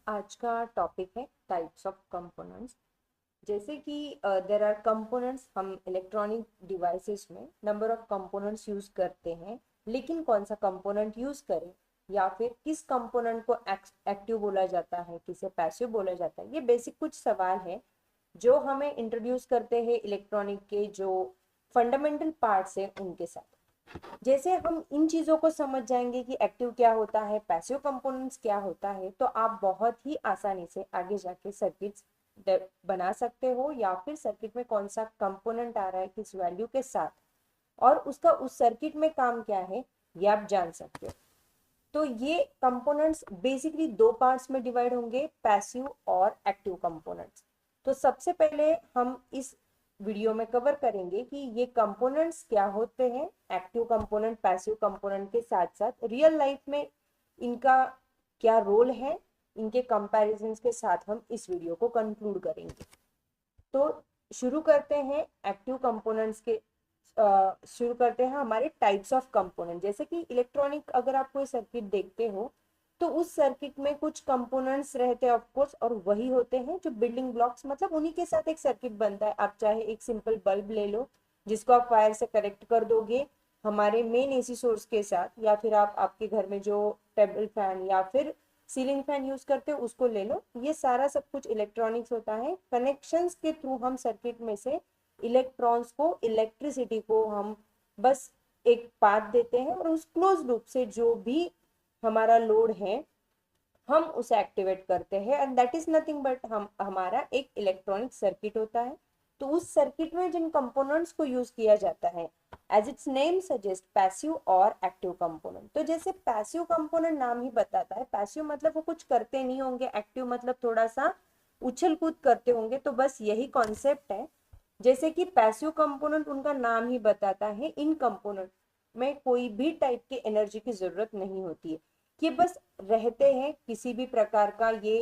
आज का टॉपिक है टाइप्स ऑफ कंपोनेंट्स। जैसे कि देर आर कंपोनेंट्स, हम इलेक्ट्रॉनिक डिवाइसेस में नंबर ऑफ कंपोनेंट्स यूज करते हैं, लेकिन कौन सा कंपोनेंट यूज करें या फिर किस कंपोनेंट को एक्टिव बोला जाता है, किसे पैसिव बोला जाता है, ये बेसिक कुछ सवाल है जो हमें इंट्रोड्यूस करते हैं इलेक्ट्रॉनिक के जो फंडामेंटल पार्ट्स हैं उनके साथ। जैसे हम इन चीजों को समझ जाएंगे कि एक्टिव क्या होता है, पैसिव कंपोनेंट्स क्या होता है, तो आप बहुत ही आसानी से आगे जाके सर्किट्स बना सकते हो, या फिर सर्किट में कौन सा कंपोनेंट आ रहा है किस वैल्यू के साथ और उसका उस सर्किट में काम क्या है, ये आप जान सकते हो। तो ये कंपोनेंट्स बेसिकली दो पार्ट्स में डिवाइड होंगे, पैसिव और एक्टिव कंपोनेंट्स। तो सबसे पहले हम इस वीडियो में कवर करेंगे कि ये कंपोनेंट्स क्या होते हैं, एक्टिव कंपोनेंट पैसिव कंपोनेंट के साथ साथ रियल लाइफ में इनका क्या रोल है, इनके कंपैरिजंस के साथ हम इस वीडियो को कंक्लूड करेंगे। तो शुरू करते हैं एक्टिव कंपोनेंट्स के शुरू करते हैं हमारे टाइप्स ऑफ कंपोनेंट। जैसे कि इलेक्ट्रॉनिक अगर आप कोई सर्किट देखते हो तो उस सर्किट में कुछ कंपोनेंट्स रहते हैं ऑफ कोर्स, और वही होते हैं जो बिल्डिंग ब्लॉक्स, मतलब उन्हीं के साथ एक सर्किट बनता है। आप चाहे एक सिंपल बल्ब ले लो जिसको आप वायर से कनेक्ट कर दोगे हमारे मेन एसी सोर्स के साथ, या फिर आप आपके घर में जो टेबल फैन या फिर सीलिंग फैन यूज करते हो उसको ले लो। ये सारा सब कुछ इलेक्ट्रॉनिक्स होता है। कनेक्शंस के थ्रू हम सर्किट में से इलेक्ट्रॉन्स को, इलेक्ट्रिसिटी को हम बस एक पाथ देते हैं, और उस क्लोज लूप से जो भी हमारा लोड है हम उसे एक्टिवेट करते हैं, and that is nothing but हम हमारा एक इलेक्ट्रॉनिक सर्किट होता है। तो उस सर्किट में जिन कंपोनेंट्स को यूज किया जाता है, as its name suggest, passive और एक्टिव कंपोनेंट। तो जैसे पैसिव कंपोनेंट नाम ही बताता है, पैसिव मतलब वो कुछ करते नहीं होंगे, एक्टिव मतलब थोड़ा सा उछल कूद करते होंगे, तो बस यही कॉन्सेप्ट है। जैसे कि पैसिव कंपोनेंट उनका नाम ही बताता है, इन कंपोनेंट में कोई भी टाइप की एनर्जी की जरूरत नहीं होती है, ये बस रहते हैं। किसी भी प्रकार का ये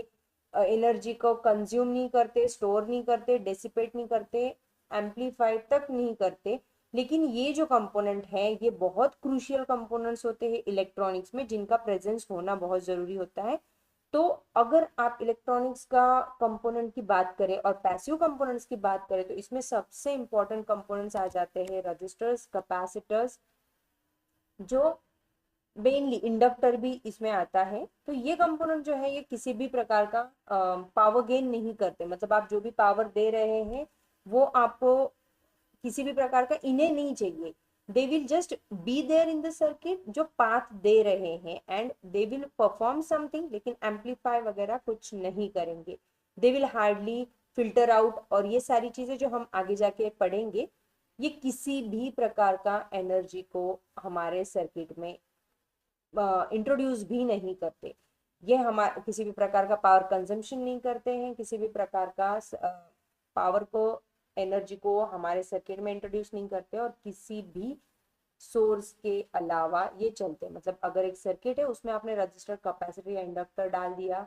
एनर्जी को कंज्यूम नहीं करते, स्टोर नहीं करते, डेसिपेट नहीं करते, एम्पलीफाई तक नहीं करते। लेकिन ये जो कंपोनेंट है ये बहुत क्रूशियल कंपोनेंट्स होते हैं इलेक्ट्रॉनिक्स में, जिनका प्रेजेंस होना बहुत जरूरी होता है। तो अगर आप इलेक्ट्रॉनिक्स का कंपोनेंट की बात करें और पैसिव कंपोनेंट्स की बात करें, तो इसमें सबसे इंपॉर्टेंट कंपोनेंट्स आ जाते हैं रजिस्टर्स, कैपेसिटर्स, जो मेनली इंडक्टर भी इसमें आता है। तो ये कंपोनेंट जो है ये किसी भी प्रकार का पावर गेन नहीं करते, मतलब आप जो भी पावर दे रहे हैं वो आपको किसी भी प्रकार का इन्हें नहीं चाहिए। They will just be there in the circuit, जो पाथ दे रहे हैं, and they will perform something, लेकिन एम्पलीफाई वगैरह कुछ नहीं करेंगे। They will hardly filter out, और ये सारी चीजें जो हम आगे जाके पढ़ेंगे, ये किसी भी प्रकार का एनर्जी को हमारे सर्किट में इंट्रोड्यूस भी नहीं करते। ये हमारे किसी भी प्रकार का पावर कंजम्पशन नहीं करते हैं, किसी भी प्रकार का पावर को, एनर्जी को हमारे सर्किट में इंट्रोड्यूस नहीं करते, और किसी भी सोर्स के अलावा ये चलते हैं। मतलब अगर एक सर्किट है उसमें आपने रजिस्टर, कैपेसिटर या इंडक्टर डाल दिया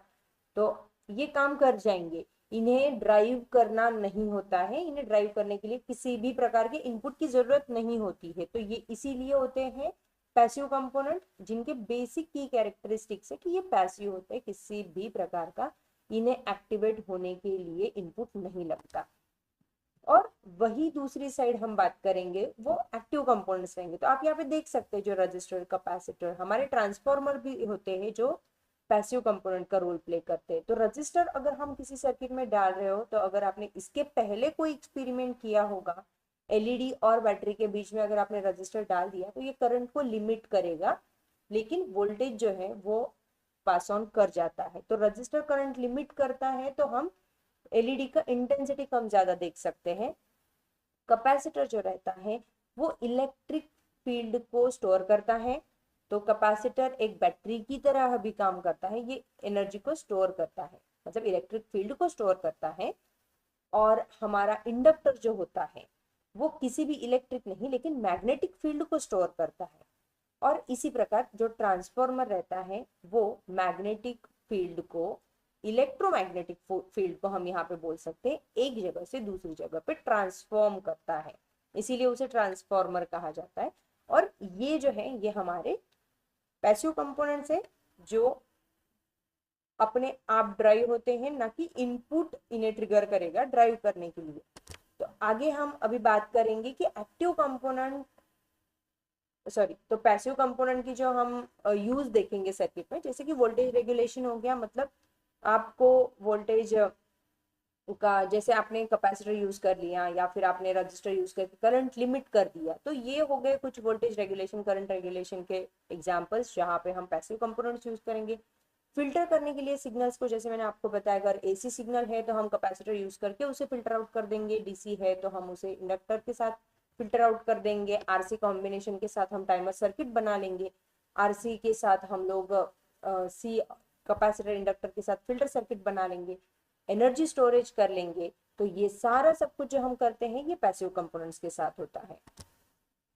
तो ये काम कर जाएंगे। इन्हें ड्राइव करना नहीं होता है, इन्हें ड्राइव करने के लिए किसी भी प्रकार के इनपुट की जरूरत नहीं होती है। तो ये इसीलिए होते हैं पैसिव कंपोनेंट, जिनके बेसिक की कैरेक्टरिस्टिक्स है कि ये पैसिव होते हैं, किसी भी प्रकार का इन्हें एक्टिवेट होने के लिए इनपुट नहीं लगता। और वही दूसरी साइड हम बात करेंगे वो एक्टिव कंपोनेंट्स रहेंगे। तो आप यहाँ पे देख सकते हैं जो रजिस्टर, कैपेसिटर, हमारे ट्रांसफार्मर भी होते हैं जो पैसिव कंपोनेंट का रोल प्ले करते हैं। तो रजिस्टर अगर हम किसी सर्किट में डाल रहे हो, तो अगर आपने इसके पहले कोई एक्सपेरिमेंट किया होगा, एलईडी और बैटरी के बीच में अगर आपने रजिस्टर डाल दिया तो ये करंट को लिमिट करेगा, लेकिन वोल्टेज जो है वो पास ऑन कर जाता है। तो रजिस्टर करंट लिमिट करता है, तो हम एलईडी का इंटेंसिटी कम ज्यादा देख सकते हैं। कैपेसिटर जो रहता है वो इलेक्ट्रिक फील्ड को स्टोर करता है। तो कैपेसिटर एक बैटरी की तरह भी काम करता है, ये एनर्जी को स्टोर करता है, मतलब इलेक्ट्रिक फील्ड को स्टोर करता है। और हमारा इंडक्टर जो होता है वो किसी भी इलेक्ट्रिक नहीं लेकिन मैग्नेटिक फील्ड को स्टोर करता है। और इसी प्रकार जो ट्रांसफॉर्मर रहता है वो मैग्नेटिक फील्ड को, इलेक्ट्रोमैग्नेटिक फील्ड को हम यहाँ पे बोल सकते हैं, एक जगह से दूसरी जगह पे ट्रांसफॉर्म करता है, इसीलिए उसे ट्रांसफॉर्मर कहा जाता है। और ये जो है ये हमारे पैसिव कंपोनेंट्स है जो अपने आप ड्राइव होते हैं, ना कि इनपुट इन्हें ट्रिगर करेगा ड्राइव करने के लिए। तो आगे हम अभी बात करेंगे कि एक्टिव कंपोनेंट सॉरी तो पैसिव कंपोनेंट की जो हम यूज देखेंगे सर्किट में, जैसे कि वोल्टेज रेगुलेशन हो गया, मतलब आपको वोल्टेज का, जैसे आपने कैपेसिटर यूज कर लिया या फिर आपने रजिस्टर यूज करके करंट लिमिट कर दिया, तो ये हो गए कुछ वोल्टेज रेगुलेशन करंट रेगुलेशन के एग्जांपल्स जहाँ पे हम पैसिव कंपोनेंट्स यूज करेंगे। फिल्टर करने के लिए सिग्नल्स को, जैसे मैंने आपको बताया, अगर एसी सिग्नल है तो हम कैपेसिटर यूज करके उसे फिल्टर आउट कर देंगे, डीसी है तो हम उसे इंडक्टर के साथ फिल्टर आउट कर देंगे, आरसी कॉम्बिनेशन के साथ हम टाइमर सर्किट बना लेंगे, आरसी के साथ हम लोग सी कैपेसिटर इंडक्टर के साथ फिल्टर सर्किट बना लेंगे, एनर्जी स्टोरेज कर लेंगे। तो ये सारा सब कुछ जो हम करते हैं ये पैसिव कंपोनेंट्स के साथ होता है।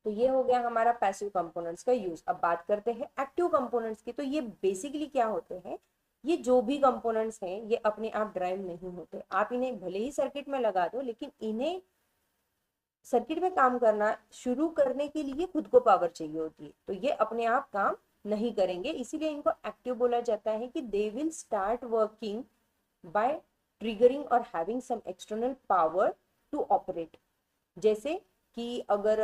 तो ये हो गया हमारा पैसिव कंपोनेंट्स का यूज। अब बात करते हैं एक्टिव कंपोनेंट्स की। तो ये बेसिकली क्या होते हैं, ये जो भी कंपोनेंट्स हैं ये अपने आप ड्राइव नहीं होते। आप इन्हें भले ही सर्किट में लगा दो, लेकिन इन्हें सर्किट में काम करना शुरू करने के लिए खुद को पावर चाहिए होती है, तो ये अपने आप काम नहीं करेंगे। इसीलिए इनको एक्टिव बोला जाता है कि they will start working by triggering और having some external power to operate. जैसे कि अगर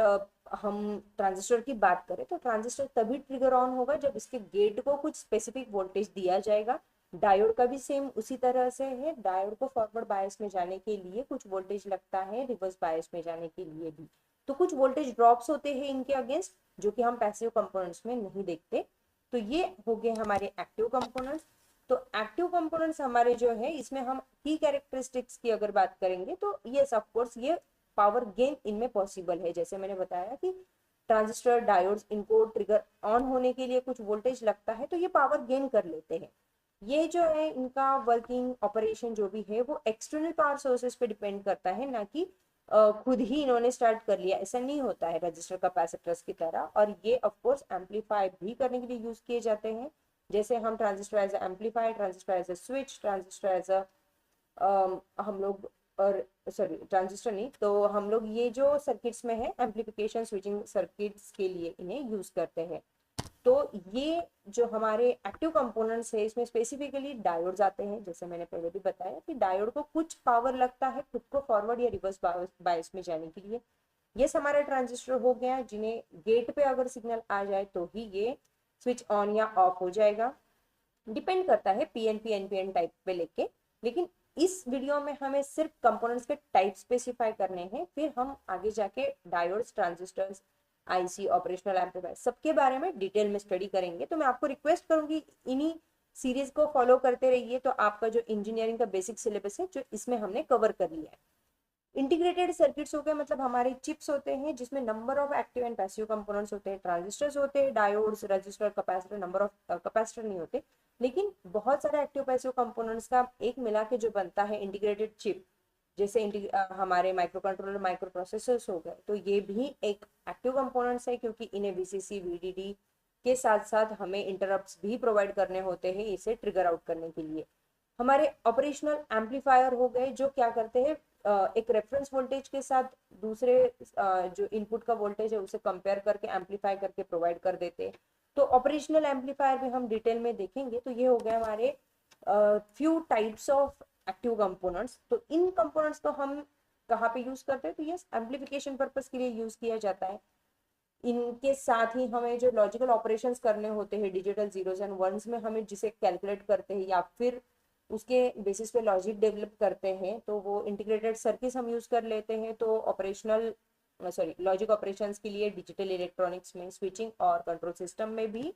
हम ट्रांजिस्टर की बात करें तो ट्रांजिस्टर तभी ट्रिगर ऑन होगा जब इसके गेट को कुछ स्पेसिफिक वोल्टेज दिया जाएगा। डायोड का भी सेम उसी तरह से है, डायोड को फॉरवर्ड बायस में जाने के लिए कुछ वोल्टेज लगता है, रिवर्स बायस में जाने के लिए भी। तो कुछ वोल्टेज ड्रॉप्स होते हैं इनके अगेंस्ट, जो कि हम पैसिव कंपोनेंट्स में नहीं देखते। तो ये हो गए हमारे एक्टिव कंपोनेंट्स। तो एक्टिव कंपोनेंट्स हमारे जो है, इसमें हम की कैरेक्टरिस्टिक्स की अगर बात करेंगे तो यस ऑफ कोर्स ये पावर गेन इनमें पॉसिबल है। जैसे मैंने बताया कि ट्रांजिस्टर डायोड्स, इनको ट्रिगर ऑन होने के लिए कुछ वोल्टेज लगता है तो ये पावर गेन कर लेते हैं। ये जो है इनका वर्किंग ऑपरेशन जो भी है वो एक्सटर्नल पावर सोर्सेस पे डिपेंड करता है, ना कि खुद ही इन्होंने स्टार्ट कर लिया, ऐसा नहीं होता है रजिस्टर कैपेसिटर्स की तरह। और ये ऑफ कोर्स एम्पलीफाई भी करने के लिए यूज किए जाते हैं। जैसे हम transistor as amplifier, transistor as a switch, transistor as a हम लोग, और सॉरी ट्रांजिस्टर नहीं, तो हम लोग ये जो सर्किट्स में है एम्पलीफिकेशन स्विचिंग सर्किट्स के लिए इन्हें यूज करते हैं। तो ये जो हमारे एक्टिव कंपोनेंट्स है इसमें स्पेसिफिकली डायोड्स आते हैं। जैसे मैंने पहले भी बताया कि डायोड को कुछ पावर लगता है खुद को फॉरवर्ड या रिवर्स बायस में जाने के लिए। ये हमारा ट्रांजिस्टर हो गया, जिन्हें गेट पे अगर सिग्नल आ जाए तो ही ये स्विच ऑन या ऑफ हो जाएगा। डिपेंड करता है पीएनपी एनपीएन टाइप पे लेके। लेकिन इस वीडियो में हमें सिर्फ कंपोनेंट्स के टाइप स्पेसिफाई करने हैं, फिर हम आगे जाके diodes, transistors, IC, operational amplifier सबके बारे में डिटेल में स्टडी करेंगे। तो मैं आपको रिक्वेस्ट करूंगी इन्हीं सीरीज को फॉलो करते रहिए, तो आपका जो इंजीनियरिंग का बेसिक सिलेबस है जो इसमें हमने कवर कर लिया है। इंटीग्रेटेड सर्किट्स हो गए, मतलब हमारे चिप्स होते हैं जिसमें number of active and passive components होते हैं, ट्रांजिस्टर्स होते हैं, diodes, register, capacitor, number of capacitor नहीं होते, लेकिन बहुत सारे एक्टिव पैसिव कंपोनेंट्स का एक मिला के जो बनता है इंटीग्रेटेड चिप। जैसे हमारे माइक्रो कंट्रोलर, माइक्रो प्रोसेसर्स हो गए, तो ये भी एक एक्टिव कंपोनेंट्स है, क्योंकि इन्हें वीसीसी, वीडीडी के साथ साथ हमें इंटरप्ट्स भी प्रोवाइड करने होते हैं इसे ट्रिगर आउट करने के लिए। हमारे ऑपरेशनल एम्पलीफायर हो गए, जो क्या करते हैं, एक रेफरेंस वोल्टेज के साथ दूसरे जो इनपुट का वोल्टेज है उसे कंपेयर करके एम्पलीफाई करके प्रोवाइड कर देते हैं। तो ऑपरेशनल एम्पलीफायर भी हम डिटेल में देखेंगे। तो ये हो गया हमारे few types of active components. तो इन कंपोनेंट्स को हम कहाँ पे यूज करते हैं, तो ये एम्पलीफिकेशन पर्पस के लिए यूज किया जाता है। इनके साथ ही हमें जो लॉजिकल ऑपरेशंस करने होते हैं डिजिटल जीरोस एंड वंस में, हमें जिसे कैलकुलेट करते हैं या फिर उसके बेसिस पे लॉजिक डेवलप करते हैं, तो वो इंटीग्रेटेड सर्किट्स हम यूज कर लेते हैं। तो ऑपरेशनल लॉजिक ऑपरेशंस के लिए डिजिटल इलेक्ट्रॉनिक्स में, स्विचिंग और कंट्रोल सिस्टम में भी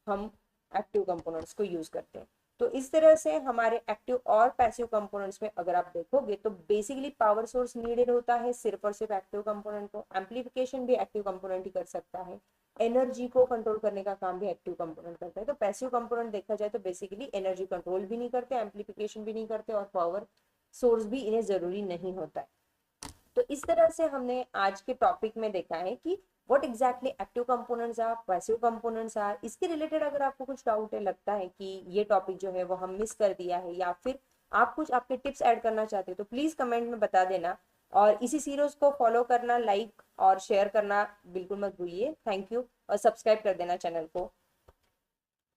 हम एक्टिव कंपोनेंट्स को यूज करते हैं। तो इस तरह से हमारे एक्टिव और पैसिव कंपोनेंट्स में अगर आप देखोगे तो बेसिकली पावर सोर्स नीडेड होता है सिर्फ और सिर्फ एक्टिव कंपोनेंट को। एम्पलीफिकेशन भी एक्टिव कंपोनेंट ही कर सकता है। एनर्जी को कंट्रोल करने का काम भी एक्टिव कंपोनेंट करता है। तो पैसिव कंपोनेंट देखा जाए तो बेसिकली एनर्जी कंट्रोल भी नहीं करते, एम्पलीफिकेशन भी नहीं करते, और पावर सोर्स भी इन्हें जरूरी नहीं होता है। तो इस तरह से हमने आज के टॉपिक में देखा है कि what exactly active components are, passive components are. इसके रिलेटेड अगर आपको कुछ डाउट है, लगता है कि ये टॉपिक जो है वो हम मिस कर दिया है, या फिर आप कुछ आपके टिप्स ऐड करना चाहते हो, तो प्लीज कमेंट में बता देना। और इसी सीरीज को फॉलो करना, लाइक और शेयर करना बिल्कुल मत भूलिए। थैंक यू, और सब्सक्राइब कर देना चैनल को।